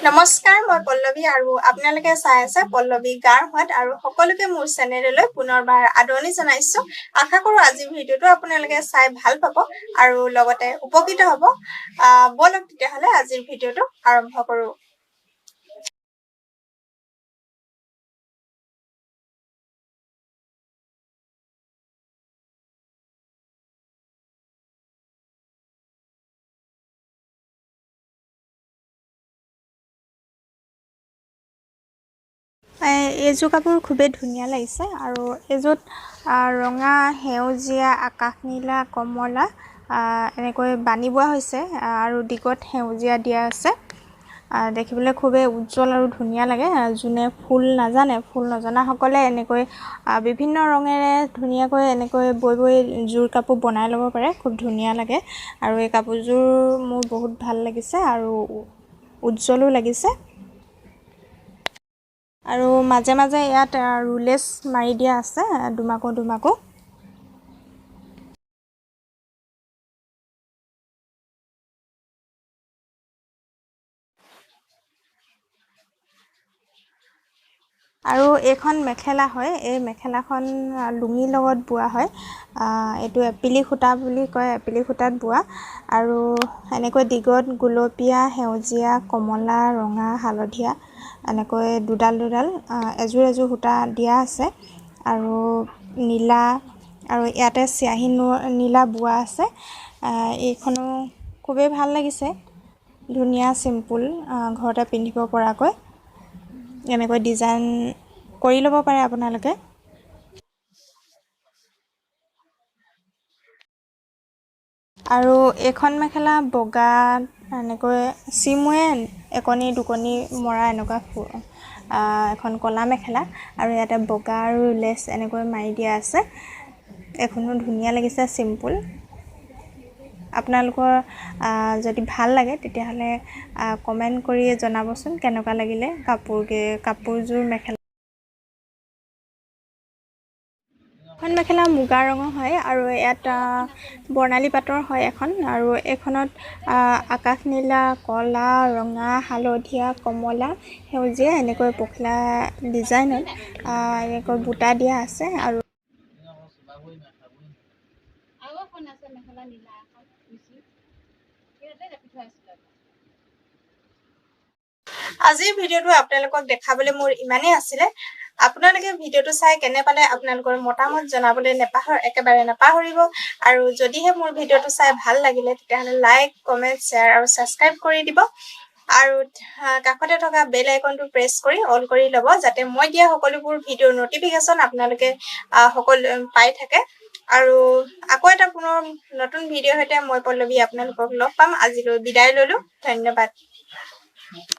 নমস্কাৰ, মই পল্লৱী আৰু আপোনালোকে চাই আছে পল্লৱী গাৰ সোৱাদ আৰু সকলোকে মোৰ চেনেললৈ পুনৰবাৰ আদৰণি জনাইছো। আশা কৰো আজিৰ ভিডিঅ'টো আপোনালোকে চাই ভাল পাব আৰু লগতে উপকৃত হ'ব। বলক তেতিয়াহ'লে আজিৰ ভিডিঅ'টো আৰম্ভ কৰো। এইযোৰ কাপোৰ খুবেই ধুনীয়া লাগিছে আৰু এইযোৰত ৰঙা, সেউজীয়া, আকাশ নীলা, কমলা এনেকৈ বানি বোৱা হৈছে আৰু দিগত সেউজীয়া দিয়া আছে। দেখিবলৈ খুবেই উজ্জ্বল আৰু ধুনীয়া লাগে। যোনে ফুল নাজানে, ফুল নজনাসকলে এনেকৈ বিভিন্ন ৰঙেৰে ধুনীয়াকৈ এনেকৈ বৈ যোৰ কাপোৰ বনাই ল'ব পাৰে। খুব ধুনীয়া লাগে আৰু এই কাপোৰযোৰ মোৰ বহুত ভাল লাগিছে আৰু উজ্জ্বলো লাগিছে। আৰু মাজে মাজে ইয়াত ৰুলেছ মাৰি দিয়া আছে দুমাকো। আৰু এইখন মেখেলা হয়। এই মেখেলাখন লুঙিৰ লগত বোৱা হয়। এইটো এপিলি সূতা বুলি কয়, এপিলি সূতাত বোৱা আৰু এনেকৈ দিগত গুলপীয়া, সেউজীয়া, কমলা, ৰঙা, হালধীয়া এনেকৈ দুডাল এযোৰ সূতা দিয়া আছে আৰু নীলা আৰু ইয়াতে চিয়াহী নীলা বোৱা আছে। এইখনো খুবেই ভাল লাগিছে, ধুনীয়া চিম্পুল, ঘৰতে পিন্ধিব পৰাকৈ এনেকৈ ডিজাইন কৰি ল'ব পাৰে আপোনালোকে। আৰু এইখন মেখেলা বগা এনেকৈ চিমুৱে একণি দুকণি মৰা এনেকুৱা এখন কলা মেখেলা আৰু ইয়াতে বগা আৰু লেচ এনেকৈ মাৰি দিয়া আছে। এইখনো ধুনীয়া লাগিছে, চিম্পুল। আপোনালোকৰ যদি ভাল লাগে তেতিয়াহ'লে কমেণ্ট কৰি জনাবচোন কেনেকুৱা লাগিলে কাপোৰযোৰ মেখেলা। এখন মেখেলা মুগা ৰঙৰ হয় আৰু ইয়াত বৰ্ণালী পাটৰ হয় এখন, আৰু এইখনত আকাশ নীলা, কলা, ৰঙা, হালধীয়া, কমলা, সেউজীয়া এনেকৈ পখিলা ডিজাইনত এনেকৈ বুটা দিয়া আছে। আৰু আজিৰ ভিডিঅ'টো আপোনালোকক দেখাবলৈ মোৰ ইমানেই আছিলে। আপোনালোকে ভিডিঅ'টো চাই কেনে পালে আপোনালোকৰ মতামত জনাবলৈ একেবাৰে নাপাহৰিব। আৰু যদিহে মোৰ ভিডিঅ'টো চাই ভাল লাগিলে তেতিয়াহ'লে লাইক, কমেণ্ট, শ্বেয়াৰ আৰু ছাবস্ক্ৰাইব কৰি দিব। আৰু কাষতে থকা বেল আইকনটো প্ৰেছ কৰি অল কৰি ল'ব, যাতে মই দিয়া সকলোবোৰ ভিডিঅ'ৰ নটিফিকেশ্যন আপোনালোকে পাই থাকে। আৰু আকৌ এটা পুনৰ নতুন ভিডিঅ'ৰ সৈতে মই পল্লৱী আপোনালোকক লগ পাম। আজিলৈ বিদায় ললো। ধন্যবাদ।